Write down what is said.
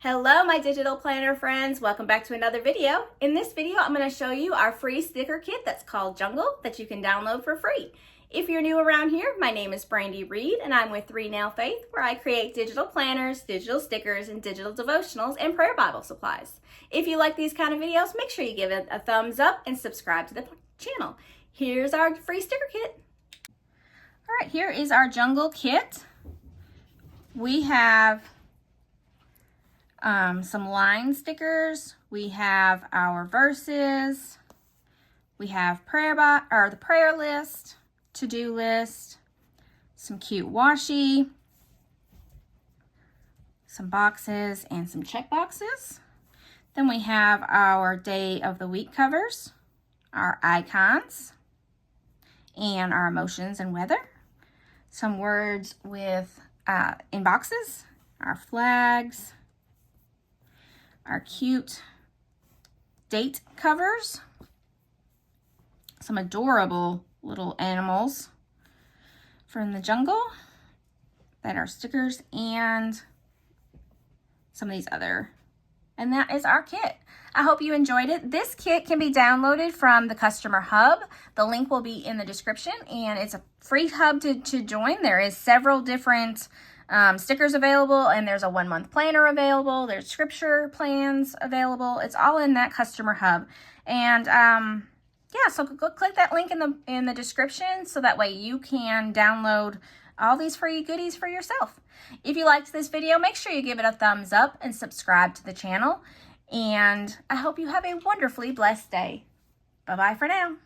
Hello, my digital planner friends. Welcome back to another video. In this video, I'm going to show you our free sticker kit that's called Jungle that you can download for free. If you're new around here, my name is Brandy Reed and I'm with 3 Nail Faith, where I create digital planners, digital stickers, and digital devotionals and prayer Bible supplies. If you like these kind of videos, make sure you give it a thumbs up and subscribe to the channel. Here's our free sticker kit. All right, here is our Jungle kit. We have some line stickers. We have our verses. We have the prayer list, to-do list, some cute washi, some boxes, and some check boxes. Then we have our day of the week covers, our icons, and our emotions and weather. Some words with in boxes, our flags, our cute date covers, some adorable little animals from the jungle that are stickers, and some of these other. And that is our kit. I hope you enjoyed it. This kit can be downloaded from the customer hub. The link will be in the description, and it's a free hub to join. There is several different stickers available, and there's a 1-month planner available. There's scripture plans available. It's all in that customer hub. And yeah, so go click that link in the description so that way you can download all these free goodies for yourself. If you liked this video, make sure you give it a thumbs up and subscribe to the channel. And I hope you have a wonderfully blessed day. Bye-bye for now.